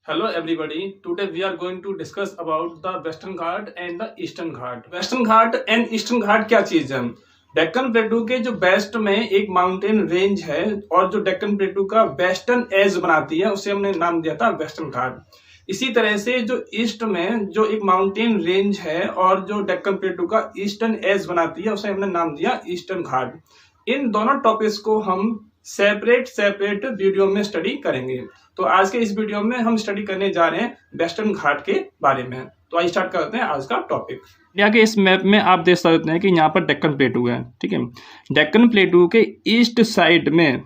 Hello everybody. Today we are going to discuss about the Western Ghat and the Eastern Ghat. Western Ghat and Eastern Ghat क्या चीज है? डेक्कन प्लेटू के जो waste में एक mountain range है और जो डेक्कन प्लेटू का वेस्टर्न एज बनाती है उसे हमने नाम दिया था वेस्टर्न घाट। इसी तरह से जो ईस्ट में जो एक माउंटेन रेंज है और जो डेक्कन प्लेटू का ईस्टर्न एज बनाती है उसे हमने नाम दिया ईस्टर्न घाट। इन दोनों टॉपिक्स को हम सेपरेट वीडियो में स्टडी करेंगे। तो आज के इस वीडियो में हम स्टडी करने जा रहे हैं वेस्टर्न घाट के बारे में। तो आइए स्टार्ट करते हैं आज का टॉपिक। इंडिया के इस मैप में आप देख सकते हैं कि यहाँ पर डेक्कन प्लेटू है, ठीक है। डेक्कन प्लेटू के ईस्ट साइड में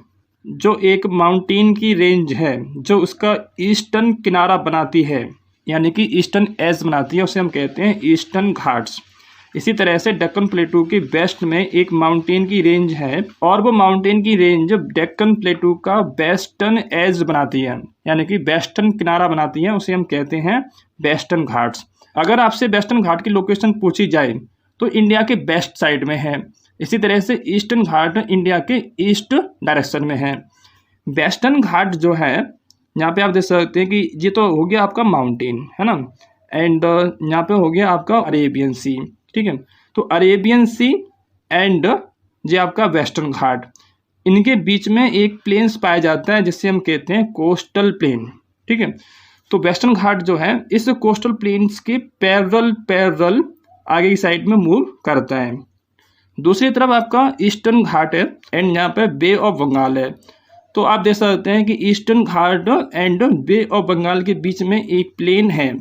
जो एक माउंटेन की रेंज है जो उसका ईस्टर्न किनारा बनाती है, यानी कि ईस्टर्न एज बनाती है, उसे हम कहते हैं ईस्टर्न घाट्स। इसी तरह से डेक्कन प्लेटू के वेस्ट में एक माउंटेन की रेंज है और वो माउंटेन की रेंज डेक्कन प्लेटू का वेस्टर्न एज बनाती है, यानी कि वेस्टर्न किनारा बनाती है, उसे हम कहते हैं वेस्टर्न घाट्स। अगर आपसे वेस्टर्न घाट की लोकेशन पूछी जाए तो इंडिया के वेस्ट साइड में है। इसी तरह से ईस्टर्न घाट इंडिया के ईस्ट डायरेक्शन में है। वेस्टर्न घाट जो है, यहाँ पे आप देख सकते हैं कि ये तो हो गया आपका माउंटेन, है ना, एंड यहाँ पे हो गया आपका अरेबियन सी, ठीक है। तो अरेबियन सी एंड ये आपका वेस्टर्न घाट, इनके बीच में एक प्लेन्स पाया जाता है जिससे हम कहते हैं कोस्टल प्लेन, ठीक है। तो वेस्टर्न घाट जो है इस कोस्टल प्लेन्स के पैरेलल आगे की साइड में मूव करता है। दूसरी तरफ आपका ईस्टर्न घाट है एंड यहाँ पे बे ऑफ बंगाल है। तो आप देख सकते हैं कि eastern Ghat and bay of Bengal के बीच में एक प्लेन है।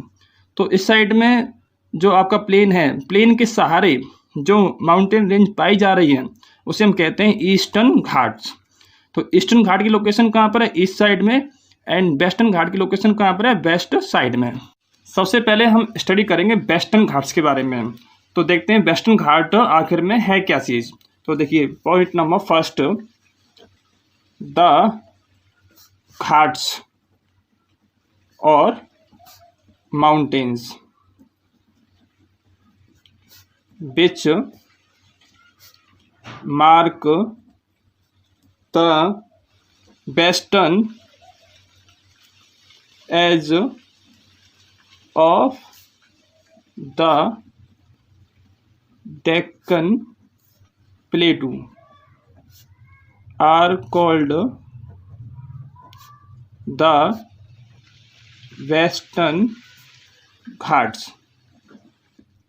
तो इस साइड में जो आपका प्लेन है, प्लेन के सहारे जो माउंटेन रेंज पाई जा रही है उसे हम कहते हैं ईस्टर्न घाट्स। तो ईस्टर्न घाट की लोकेशन कहाँ पर है? ईस्ट साइड में, एंड वेस्टर्न घाट की लोकेशन कहाँ पर है? वेस्ट साइड में। सबसे पहले हम स्टडी करेंगे वेस्टर्न घाट्स के बारे में। तो देखते हैं वेस्टर्न घाट आखिर में है क्या चीज़। तो देखिए point number first, the Ghats और mountains which mark the western edge of the Deccan Plateau are called the Western Ghats।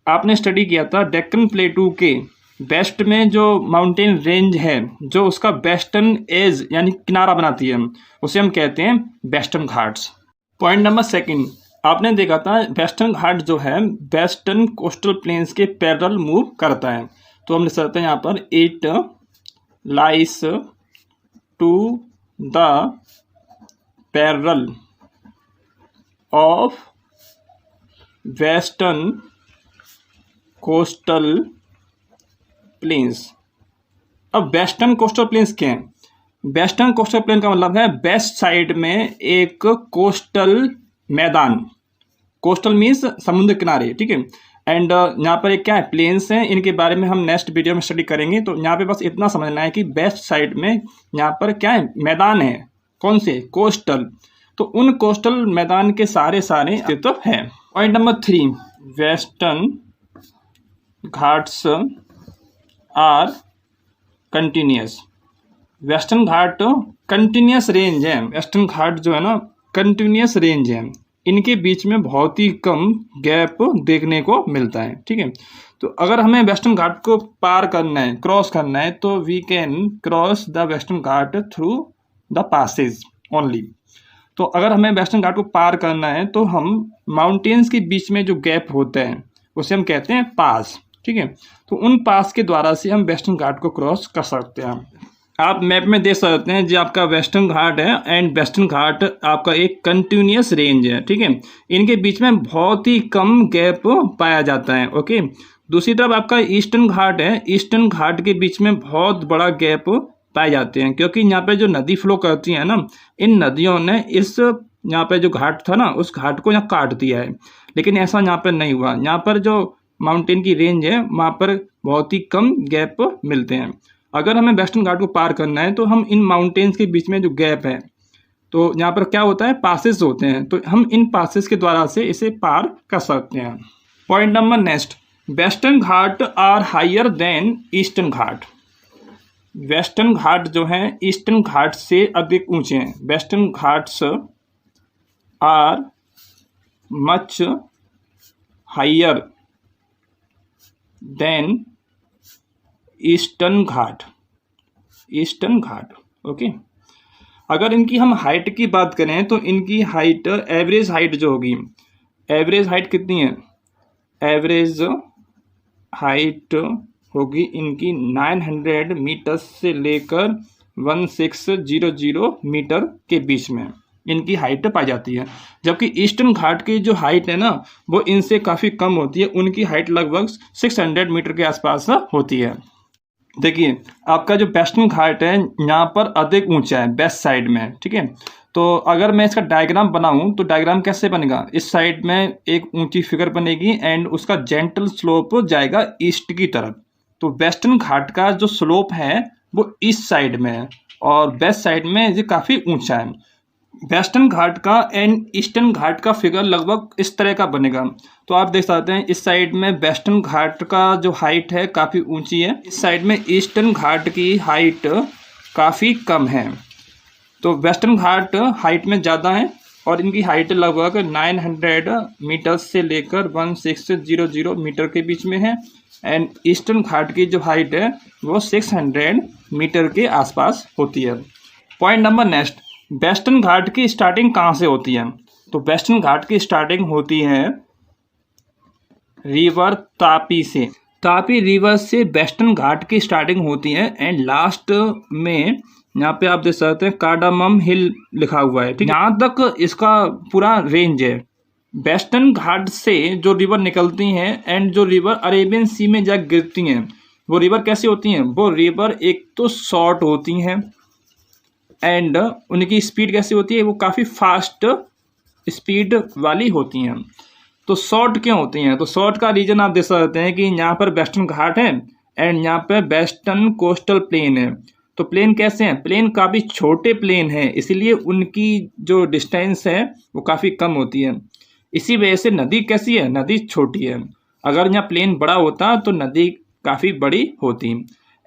आपने स्टडी किया था डेक्कन प्लेटू के वेस्ट में जो माउंटेन रेंज है जो उसका वेस्टर्न एज यानी किनारा बनाती है उसे हम कहते हैं western Ghats. Point number second, आपने देखा था वेस्टर्न घाट जो है वेस्टर्न कोस्टल प्लेन्स के पैरेलल मूव करता है। तो हम लिख सकते हैं यहाँ पर it lies to the parallel of western coastal plains. अब वेस्टर्न कोस्टल प्लेन्स क्या हैं? वेस्टर्न कोस्टल प्लेन का मतलब है वेस्ट साइड में एक कोस्टल मैदान, कोस्टल मीन्स समुद्र किनारे, ठीक है। एंड यहाँ पर एक क्या है? प्लेन्स हैं। इनके बारे में हम नेक्स्ट वीडियो में स्टडी करेंगे। तो यहाँ पे बस इतना समझना है कि वेस्ट साइड में यहाँ पर क्या है? मैदान है। कौन से? कोस्टल। तो उन कोस्टल मैदान के सारे अस्तित्व है। Point number 3, Western Ghats are continuous. Western Ghat continuous range है। वेस्टर्न घाट जो है ना कंटिन्यूस रेंज है, इनके बीच में बहुत ही कम गैप देखने को मिलता है, ठीक है। तो अगर हमें वेस्टर्न घाट को पार करना है, क्रॉस करना है, तो we can cross the Western Ghat through the passage only. तो अगर हमें वेस्टर्न घाट को पार करना है तो हम माउंटेन्स के बीच में जो गैप होते हैं उसे हम कहते हैं पास, ठीक है। तो उन पास के द्वारा से हम वेस्टर्न घाट को क्रॉस कर सकते हैं। आप मैप में देख सकते हैं जो आपका वेस्टर्न घाट है एंड वेस्टर्न घाट आपका एक कंटिन्यूस रेंज है, ठीक है। इनके बीच में बहुत ही कम गैप पाया जाता है, ओके। दूसरी तरफ आपका ईस्टर्न घाट है। ईस्टर्न घाट के बीच में बहुत बड़ा गैप पाए जाते हैं क्योंकि यहाँ पे जो नदी फ्लो करती है ना, इन नदियों ने इस यहाँ पे जो घाट था ना उस घाट को यहाँ काट दिया है। लेकिन ऐसा यहाँ पर नहीं हुआ। यहाँ पर जो माउंटेन की रेंज है वहाँ पर बहुत ही कम गैप मिलते हैं। अगर हमें वेस्टर्न घाट को पार करना है तो हम इन माउंटेन्स के बीच में जो गैप है तो यहाँ पर क्या होता है, पासेस होते हैं, तो हम इन पासेस के द्वारा से इसे पार कर सकते हैं। Point number next, western Ghat are higher than eastern Ghat. Western Ghat जो हैं ईस्टर्न घाट से अधिक ऊंचे हैं। Western Ghats are much higher than eastern Ghat. Eastern Ghat, okay. अगर इनकी हम हाइट की बात करें तो इनकी हाइट, एवरेज हाइट जो होगी, एवरेज हाइट कितनी है, एवरेज हाइट होगी इनकी 900 मीटर से लेकर 1600 मीटर के बीच में इनकी हाइट पाई जाती है। जबकि ईस्टर्न घाट की जो हाइट है ना वो इनसे काफ़ी कम होती है, उनकी हाइट लगभग 600 मीटर के आसपास होती है। देखिए आपका जो वेस्टर्न घाट है यहाँ पर अधिक ऊंचा है वेस्ट साइड में, ठीक है। तो अगर मैं इसका डायग्राम बनाऊं तो डायग्राम कैसे बनेगा, इस साइड में एक ऊंची फिगर बनेगी एंड उसका जेंटल स्लोप जाएगा ईस्ट की तरफ। तो वेस्टर्न घाट का जो स्लोप है वो ईस्ट साइड में है और वेस्ट साइड में ये काफ़ी ऊंचा है। वेस्टर्न घाट का एंड ईस्टर्न घाट का फिगर लगभग इस तरह का बनेगा। तो आप देख सकते हैं इस साइड में वेस्टर्न घाट का जो हाइट है काफ़ी ऊंची है, इस साइड में ईस्टर्न घाट की हाइट काफ़ी कम है। तो वेस्टर्न घाट हाइट में ज़्यादा है और इनकी हाइट लगभग 900 मीटर से लेकर 1600 मीटर के बीच में है एंड ईस्टर्न घाट की जो हाइट है वो 600 मीटर के आसपास होती है। पॉइंट नंबर नेक्स्ट, वेस्टर्न घाट की स्टार्टिंग कहाँ से होती है। तो वेस्टर्न घाट की स्टार्टिंग होती है रिवर तापी से। तापी रिवर से वेस्टर्न घाट की स्टार्टिंग होती है एंड लास्ट में यहाँ पे आप देख सकते हैं कार्डामम हिल लिखा हुआ है, ठीक है। यहाँ तक इसका पूरा रेंज है। वेस्टर्न घाट से जो रिवर निकलती हैं एंड जो रिवर अरेबियन सी में जा गिरती हैं, वो रिवर कैसी होती हैं, वो रिवर एक तो शॉर्ट होती हैं एंड उनकी स्पीड कैसी होती है, वो काफ़ी फास्ट स्पीड वाली होती हैं। तो शॉर्ट क्यों होती हैं, तो शॉर्ट का रीज़न आप देख सकते हैं कि यहाँ पर वेस्टर्न घाट है एंड यहाँ पर वेस्टर्न कोस्टल प्लेन है। तो प्लेन कैसे हैं, प्लेन काफ़ी छोटे प्लेन हैं, इसीलिए उनकी जो डिस्टेंस है वो काफ़ी कम होती है। इसी वजह से नदी कैसी है, नदी छोटी है। अगर यहाँ प्लेन बड़ा होता तो नदी काफ़ी बड़ी होती।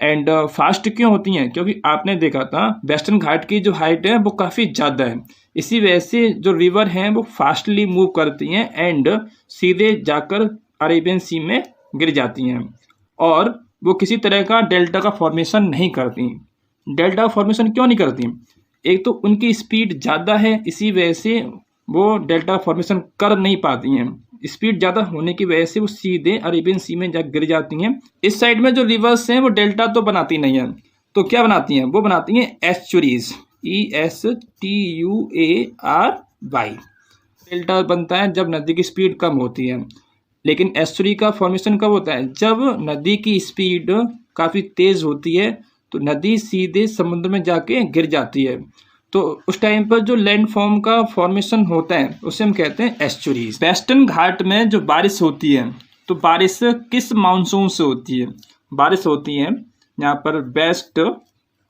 एंड फास्ट क्यों होती हैं, क्योंकि आपने देखा था वेस्टर्न घाट की जो हाइट है वो काफ़ी ज़्यादा है, इसी वजह से जो रिवर हैं वो फास्टली मूव करती हैं एंड सीधे जाकर अरेबियन सी में गिर जाती हैं और वो किसी तरह का डेल्टा का फॉर्मेशन नहीं करती। डेल्टा फॉर्मेशन क्यों नहीं करती, एक तो उनकी स्पीड ज़्यादा है, इसी वजह से वो डेल्टा फॉर्मेशन कर नहीं पाती हैं। स्पीड ज़्यादा होने की वजह से वो सीधे अरेबियन सी में जाकर गिर जाती हैं। इस साइड में जो रिवर्स हैं वो डेल्टा तो बनाती नहीं है, तो क्या बनाती हैं, वो बनाती हैं एस्चुरीज, ESTUARY। डेल्टा बनता है जब नदी की स्पीड कम होती है, लेकिन एस्चुरी का फॉर्मेशन कब होता है, जब नदी की स्पीड काफ़ी तेज़ होती है तो नदी सीधे समुद्र में जाके गिर जाती है। तो उस टाइम पर जो लैंड फॉर्म का फॉर्मेशन होता है उसे हम कहते हैं एस्चुरीज। वेस्टर्न घाट में जो बारिश होती है तो बारिश किस मानसून से होती है, बारिश होती है यहाँ पर वेस्ट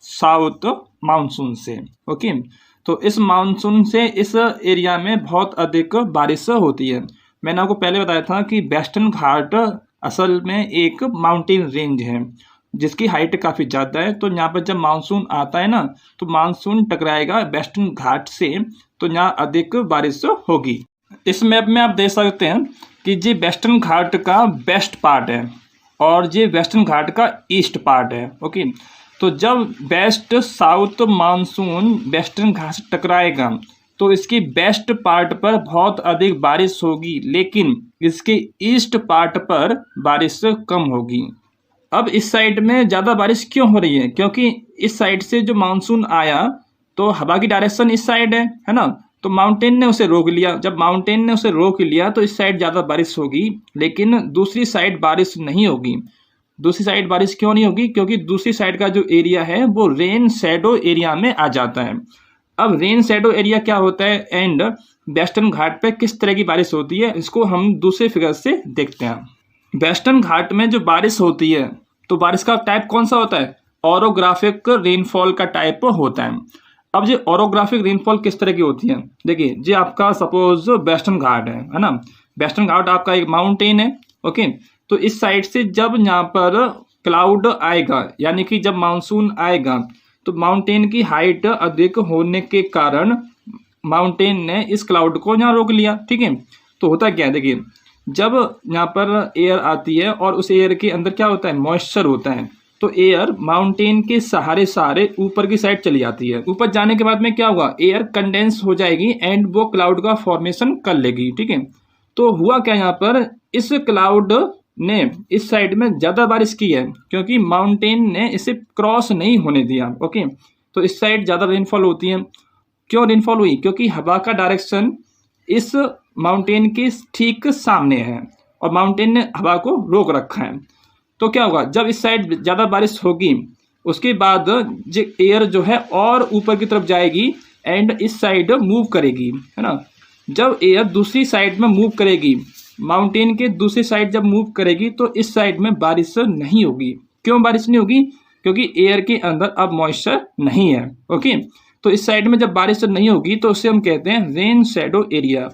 साउथ मानसून से, ओके। तो इस मानसून से इस एरिया में बहुत अधिक बारिश होती है। मैंने आपको पहले बताया था कि वेस्टर्न घाट असल में एक माउंटेन रेंज है जिसकी हाइट काफ़ी ज़्यादा है। तो यहाँ पर जब मानसून आता है ना तो मानसून टकराएगा वेस्टर्न घाट से, तो यहाँ अधिक बारिश होगी। इस मैप में आप देख सकते हैं कि ये वेस्टर्न घाट का वेस्ट पार्ट है और ये वेस्टर्न घाट का ईस्ट पार्ट है, ओके। तो जब वेस्ट साउथ मानसून वेस्टर्न घाट से टकराएगा तो इसकी वेस्ट पार्ट पर बहुत अधिक बारिश होगी, लेकिन इसके ईस्ट पार्ट पर बारिश कम होगी। अब इस साइड में ज़्यादा बारिश क्यों हो रही है, क्योंकि इस साइड से जो मानसून आया तो हवा की डायरेक्शन इस साइड है ना, तो माउंटेन ने उसे रोक लिया। जब माउंटेन ने उसे रोक लिया तो इस साइड ज़्यादा बारिश होगी, लेकिन दूसरी साइड बारिश नहीं होगी। दूसरी साइड बारिश क्यों नहीं होगी, क्योंकि दूसरी साइड का जो एरिया है वो रेन शैडो एरिया में आ जाता है। अब रेन शैडो एरिया क्या होता है एंड वेस्टर्न घाट पे किस तरह की बारिश होती है, इसको हम दूसरे फिगर से देखते हैं। वेस्टर्न घाट में जो बारिश होती है तो बारिश का टाइप कौन सा होता है, ऑरोग्राफिक रेनफॉल का टाइप होता है। अब ये ओरोग्राफिक रेनफॉल किस तरह की होती है, देखिए ये आपका सपोज वेस्टर्न घाट है ना। वेस्टर्न घाट आपका एक माउंटेन है, ओके। तो इस साइड से जब यहाँ पर क्लाउड आएगा, यानी कि जब मानसून आएगा, तो माउंटेन की हाइट अधिक होने के कारण माउंटेन ने इस क्लाउड को यहाँ रोक लिया, ठीक है। तो होता क्या है, देखिए जब यहाँ पर एयर आती है और उस एयर के अंदर क्या होता है, मॉइस्चर होता है, तो एयर माउंटेन के सहारे ऊपर की साइड चली जाती है। ऊपर जाने के बाद में क्या होगा, एयर कंडेंस हो जाएगी एंड वो क्लाउड का फॉर्मेशन कर लेगी, ठीक है। तो हुआ क्या, यहाँ पर इस क्लाउड ने इस साइड में ज़्यादा बारिश की है क्योंकि माउंटेन ने इसे क्रॉस नहीं होने दिया, ओके। तो इस साइड ज़्यादा रेनफॉल होती है। क्यों रेनफॉल हुई, क्योंकि हवा का डायरेक्शन इस माउंटेन के ठीक सामने है और माउंटेन ने हवा को रोक रखा है। तो क्या होगा, जब इस साइड ज़्यादा बारिश होगी उसके बाद जो एयर जो है और ऊपर की तरफ जाएगी एंड इस साइड मूव करेगी, है ना। जब एयर दूसरी साइड में मूव करेगी, माउंटेन के दूसरी साइड जब मूव करेगी, तो इस साइड में बारिश नहीं होगी। क्यों बारिश नहीं होगी, क्योंकि एयर के अंदर अब मॉइस्चर नहीं है, ओके। तो इस साइड में जब बारिश नहीं होगी तो उसे हम कहते हैं रेन शैडो एरिया,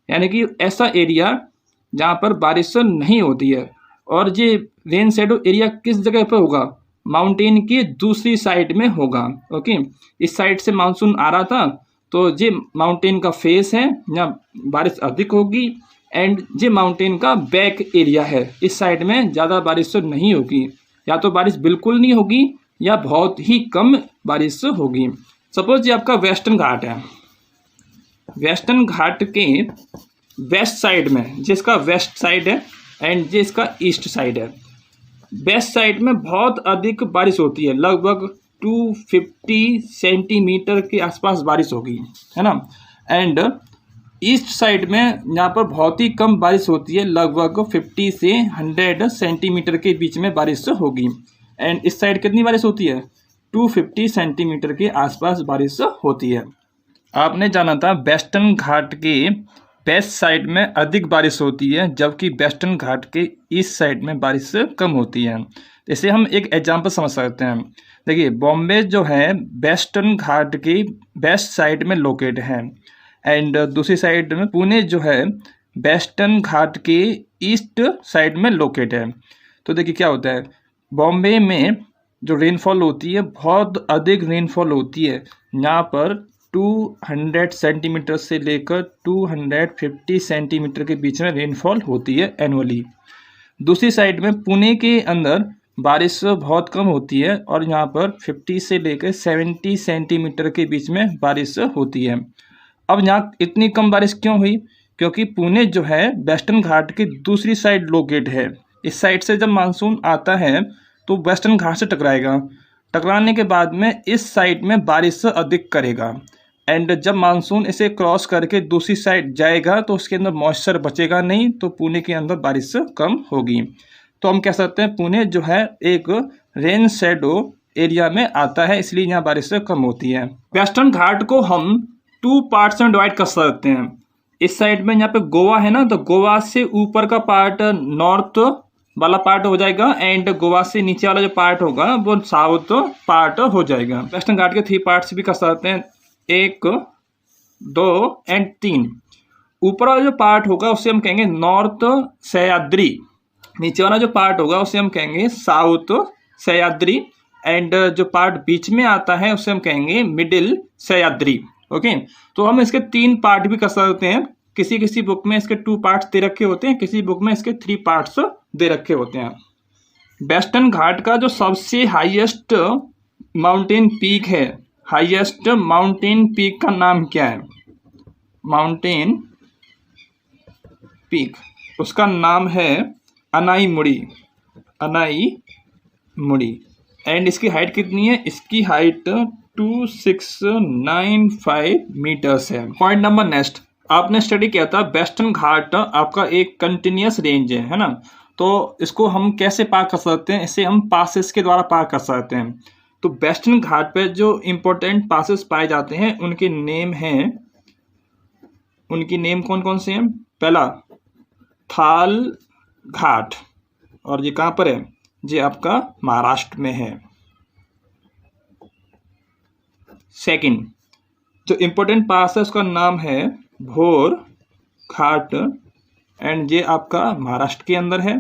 यानी कि ऐसा एरिया जहाँ पर बारिश नहीं होती है। और ये रेन शैडो एरिया किस जगह पर होगा, माउंटेन की दूसरी साइड में होगा, ओके। इस साइड से मानसून आ रहा था तो ये माउंटेन का फेस है, यहाँ बारिश अधिक होगी एंड ये माउंटेन का बैक एरिया है, इस साइड में ज़्यादा बारिश नहीं होगी, या तो बारिश बिल्कुल नहीं होगी या बहुत ही कम बारिश होगी। सपोज ये आपका वेस्टर्न घाट है, वेस्टर्न घाट के वेस्ट साइड में, जिसका वेस्ट साइड है एंड जिसका ईस्ट साइड है, वेस्ट साइड में बहुत अधिक बारिश होती है, लगभग 250 सेंटीमीटर के आसपास बारिश होगी, है ना। एंड ईस्ट साइड में यहाँ पर बहुत ही कम बारिश होती है, लगभग 50 से 100 सेंटीमीटर के बीच में बारिश होगी। एंड इस साइड कितनी बारिश होती है, 250 सेंटीमीटर के आसपास बारिश होती है। आपने जाना था वेस्टर्न घाट के वेस्ट साइड में अधिक बारिश होती है, जबकि वेस्टर्न घाट के ईस्ट साइड में बारिश कम होती है। इसे हम एक एग्जांपल समझ सकते हैं। देखिए बॉम्बे जो है वेस्टर्न घाट की वेस्ट साइड में लोकेट है एंड दूसरी साइड में पुणे जो है वेस्टर्न घाट के ईस्ट साइड में लोकेट है। तो देखिए क्या होता है, बॉम्बे में जो रेनफॉल होती है बहुत अधिक रेनफॉल होती है, यहाँ पर 200 सेंटीमीटर से लेकर 250 सेंटीमीटर के बीच में रेनफॉल होती है एनुअली। दूसरी साइड में पुणे के अंदर बारिश बहुत कम होती है और यहाँ पर 50 से लेकर 70 सेंटीमीटर के बीच में बारिश होती है। अब यहाँ इतनी कम बारिश क्यों हुई, क्योंकि पुणे जो है वेस्टर्न घाट की दूसरी साइड लोकेट है। इस साइड से जब मानसून आता है तो वेस्टर्न घाट से टकराएगा, टकराने के बाद में इस साइड में बारिश अधिक करेगा एंड जब मानसून इसे क्रॉस करके दूसरी साइड जाएगा तो उसके अंदर मॉइस्चर बचेगा नहीं, तो पुणे के अंदर बारिश कम होगी। तो हम कह सकते हैं पुणे जो है एक रेन शैडो एरिया में आता है, इसलिए यहाँ बारिश कम होती है। वेस्टर्न घाट को हम 2 पार्ट्स में डिवाइड कर सकते हैं। इस साइड में यहाँ पे गोवा है ना, तो गोवा से ऊपर का पार्ट नॉर्थ वाला पार्ट हो जाएगा एंड गोवा से नीचे वाला जो पार्ट होगा वो साउथ पार्ट हो जाएगा। वेस्टर्न घाट के 3 पार्ट्स भी कर सकते हैं, 1, 2 एंड 3। ऊपर वाला जो पार्ट होगा उसे हम कहेंगे नॉर्थ सह्याद्री, नीचे वाला जो पार्ट होगा उसे हम कहेंगे साउथ सह्याद्री एंड जो पार्ट बीच में आता है उसे हम कहेंगे मिडिल सह्याद्री, ओके। तो हम इसके 3 पार्ट भी कर सकते हैं। किसी किसी बुक में इसके 2 पार्ट्स दे रखे होते हैं, किसी बुक में इसके 3 पार्ट्स दे रखे होते हैं। वेस्टर्न घाट का जो सबसे हाईएस्ट माउंटेन पीक है, हाईएस्ट माउंटेन पीक का नाम क्या है, माउंटेन पीक, उसका नाम है अनाईमुड़ी, अनाईमुड़ी। एंड इसकी हाइट कितनी है, इसकी हाइट 2695 मीटर्स है। पॉइंट नंबर नेक्स्ट, आपने स्टडी किया था वेस्टर्न घाट आपका एक कंटिन्यूस रेंज है ना। तो इसको हम कैसे पार कर सकते हैं, इसे हम पासेस के द्वारा पार कर सकते हैं। तो वेस्टर्न घाट पे जो इम्पोर्टेंट पासेस पाए जाते हैं उनके नेम हैं, उनकी नेम कौन कौन से हैं। पहला थाल घाट, और ये कहाँ पर है, ये आपका महाराष्ट्र में है। सेकंड जो इम्पोर्टेंट पास है उसका नाम है भोर घाट एंड ये आपका महाराष्ट्र के अंदर है।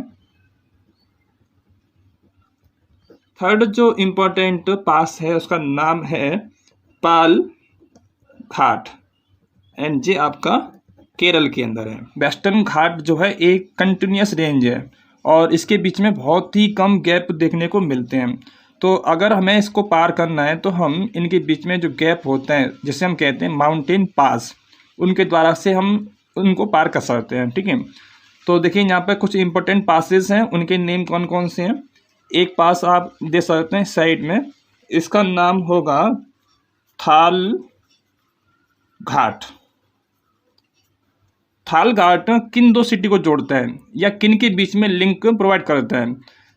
थर्ड जो इम्पोर्टेंट पास है उसका नाम है पाल घाट एंड ये आपका केरल के अंदर है। वेस्टर्न घाट जो है एक कंटिन्यूस रेंज है और इसके बीच में बहुत ही कम गैप देखने को मिलते हैं। तो अगर हमें इसको पार करना है तो हम इनके बीच में जो गैप होते हैं जिसे हम कहते हैं माउंटेन पास, उनके द्वारा से हम उनको पार कर सकते हैं। ठीक है, तो देखिए यहाँ पे कुछ इंपॉर्टेंट पासेस हैं, उनके नेम कौन कौन से हैं। एक पास आप दे सकते हैं साइड में, इसका नाम होगा थाल घाट। थाल घाट किन दो सिटी को जोड़ता है या किन के बीच में लिंक प्रोवाइड करता है?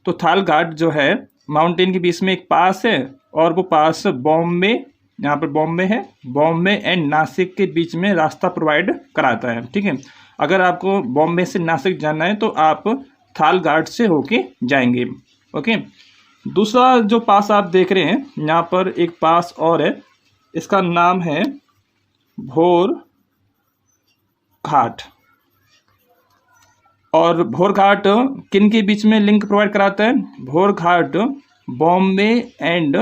तो थाल घाट जो है माउंटेन के बीच में एक पास है और वो पास बॉम्बे, यहाँ पर बॉम्बे है, बॉम्बे एंड नासिक के बीच में रास्ता प्रोवाइड कराता है। ठीक है, अगर आपको बॉम्बे से नासिक जाना है तो आप थाल घाट से होके जाएंगे। ओके, दूसरा जो पास आप देख रहे हैं यहाँ पर एक पास और है, इसका नाम है भोर घाट। और भोर घाट किन के बीच में लिंक प्रोवाइड कराता है? भोर घाट बॉम्बे एंड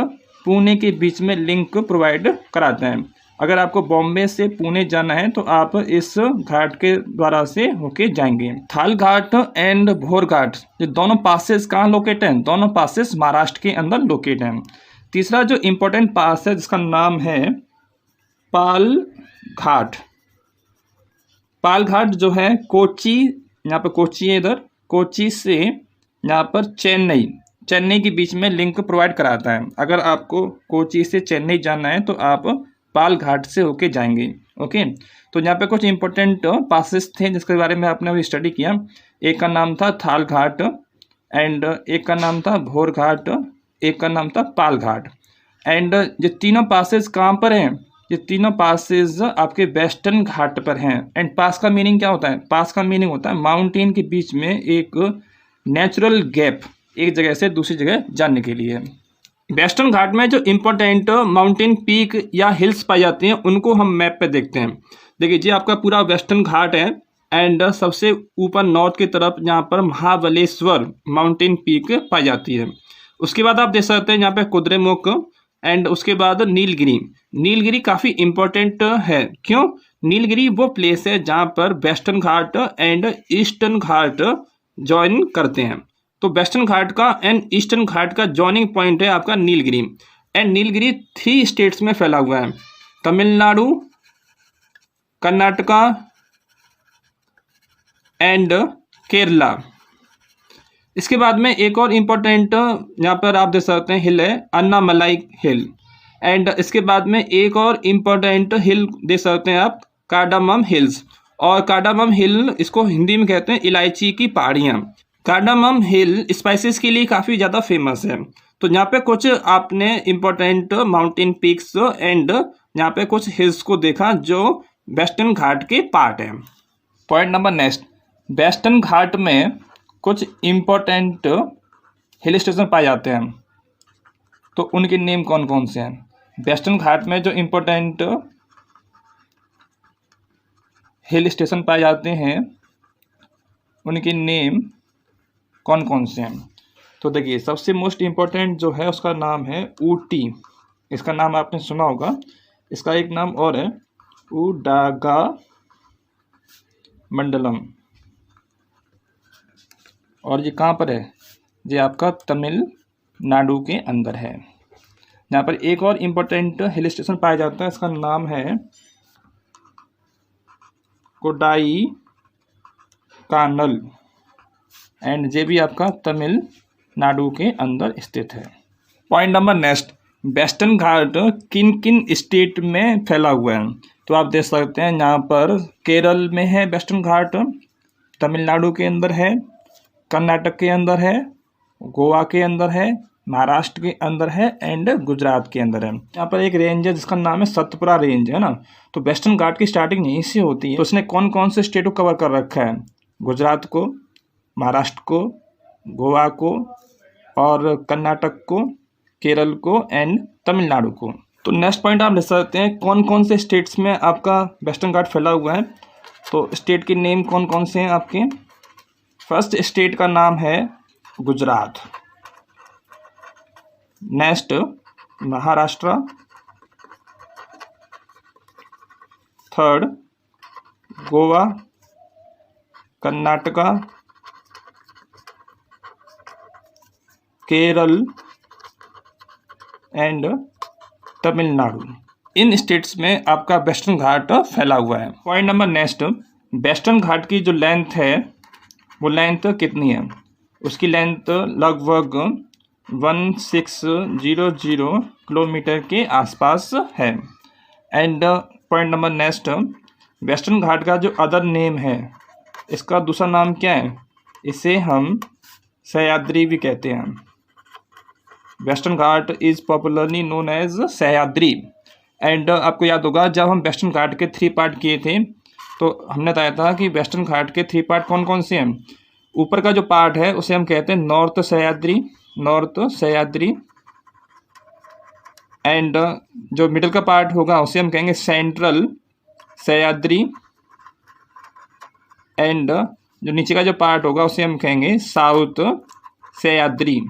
पुणे के बीच में लिंक प्रोवाइड कराता है। अगर आपको बॉम्बे से पुणे जाना है तो आप इस घाट के द्वारा से होके जाएंगे। थाल घाट एंड भोर घाट ये दोनों पासेस कहाँ लोकेट हैं? दोनों पासेस महाराष्ट्र के अंदर लोकेट हैं। तीसरा जो इम्पोर्टेंट पास है जिसका नाम है पाल घाट। पाल घाट जो है कोची, यहाँ पर कोची है, इधर कोची से यहाँ पर चेन्नई के बीच में लिंक प्रोवाइड कराता है। अगर आपको कोची से चेन्नई जाना है तो आप पाल घाट से होके जाएंगे। ओके, तो यहाँ पे कुछ इंपॉर्टेंट पासेस थे जिसके बारे में आपने अभी स्टडी किया। एक का नाम था थाल घाट एंड एक का नाम था भोर घाट, एक का नाम था पाल घाट। एंड ये तीनों पासेस कहाँ पर हैं? ये तीनों पासेस आपके वेस्टर्न घाट पर हैं। एंड पास का मीनिंग क्या होता है? पास का मीनिंग होता है माउंटेन के बीच में एक नेचुरल गैप, एक जगह से दूसरी जगह जाने के लिए। वेस्टर्न घाट में जो इम्पोर्टेंट माउंटेन पीक या हिल्स पाई जाती हैं उनको हम मैप पे देखते हैं। देखिए जी, आपका पूरा वेस्टर्न घाट है एंड सबसे ऊपर नॉर्थ की तरफ यहाँ पर महाबलेश्वर माउंटेन पीक पाई जाती है। उसके बाद आप देख सकते हैं यहाँ पे कुद्रेमुख एंड उसके बाद नीलगिरी। नीलगिरी काफ़ी इम्पोर्टेंट है। क्यों? नीलगिरी वो प्लेस है जहाँ पर western Ghat and eastern Ghat join करते हैं। तो वेस्टर्न घाट का एंड ईस्टर्न घाट का जॉइनिंग पॉइंट है आपका नीलगिरी। एंड नीलगिरी 3 स्टेट्स में फैला हुआ है, तमिलनाडु, कर्नाटका एंड केरला। इसके बाद में एक और इम्पोर्टेंट यहाँ पर आप देख सकते हैं हिल है अन्नामलाई हिल। एंड इसके बाद में एक और इम्पोर्टेंट हिल देख सकते हैं आप कार्डामम हिल्स। और कार्डामम हिल इसको हिंदी में कहते हैं इलायची की पहाड़ियाँ। कार्डामम हिल स्पाइसेस के लिए काफ़ी ज़्यादा फेमस है। तो यहाँ पे कुछ आपने इम्पोर्टेंट माउंटेन पीक्स एंड यहाँ पे कुछ हिल्स को देखा जो वेस्टर्न घाट के पार्ट हैं। पॉइंट नंबर नेक्स्ट, वेस्टर्न घाट में कुछ इम्पोर्टेंट हिल स्टेशन पाए जाते हैं, तो उनके नेम कौन कौन से हैं? वेस्टर्न घाट में जो इम्पोर्टेंट हिल स्टेशन पाए जाते हैं उनके नेम कौन कौन से हैं? तो देखिए, सबसे मोस्ट इम्पोर्टेंट जो है उसका नाम है ऊटी। इसका नाम आपने सुना होगा। इसका एक नाम और है उडागा मंडलम। और ये कहाँ पर है? ये आपका तमिलनाडु के अंदर है। यहाँ पर एक और इम्पोर्टेंट हिल स्टेशन पाया जाता है, इसका नाम है कोडाई कानल एंड ये भी आपका तमिलनाडु के अंदर स्थित है। पॉइंट नंबर नेक्स्ट, वेस्टर्न घाट किन किन स्टेट में फैला हुआ है? तो आप देख सकते हैं यहाँ पर केरल में है वेस्टर्न घाट, तमिलनाडु के अंदर है, कर्नाटक के अंदर है, गोवा के अंदर है, महाराष्ट्र के अंदर है एंड गुजरात के अंदर है। यहाँ पर एक रेंज है जिसका नाम है सतपुरा रेंज, है ना। तो वेस्टर्न घाट की स्टार्टिंग यहीं से होती है। तो उसने कौन कौन से स्टेट को कवर कर रखा है? गुजरात को, महाराष्ट्र को, गोवा को और कर्नाटक को, केरल को एंड तमिलनाडु को। तो नेक्स्ट पॉइंट आप ले सकते हैं, कौन कौन से स्टेट्स में आपका वेस्टर्न घाट फैला हुआ है। तो स्टेट के नेम कौन कौन से हैं आपके। फर्स्ट स्टेट का नाम है Gujarat, next Maharashtra, third Goa, Karnataka, Kerala and Tamil Nadu. In states में आपका वेस्टर्न घाट फैला हुआ है। पॉइंट नंबर नेक्स्ट, वेस्टर्न घाट की जो लेंथ है वो लेंथ कितनी है। उसकी लेंथ लगभग 1600 किलोमीटर के आसपास है। And point number next, western Ghat का जो अदर नेम है, इसका दूसरा नाम क्या है, इसे हम सह्याद्री भी कहते हैं। Western Ghat is popularly known as Sahyadri. And आपको याद होगा जब हम वेस्टर्न घाट के 3 पार्ट किए थे तो हमने बताया था कि वेस्टर्न घाट के 3 पार्ट कौन कौन से हैं। ऊपर का जो पार्ट है उसे हम कहते हैं नॉर्थ सह्याद्री, एंड जो मिडिल का पार्ट होगा उसे हम कहेंगे सेंट्रल सह्याद्री, एंड जो नीचे का जो पार्ट होगा उसे हम कहेंगे साउथ सह्याद्री।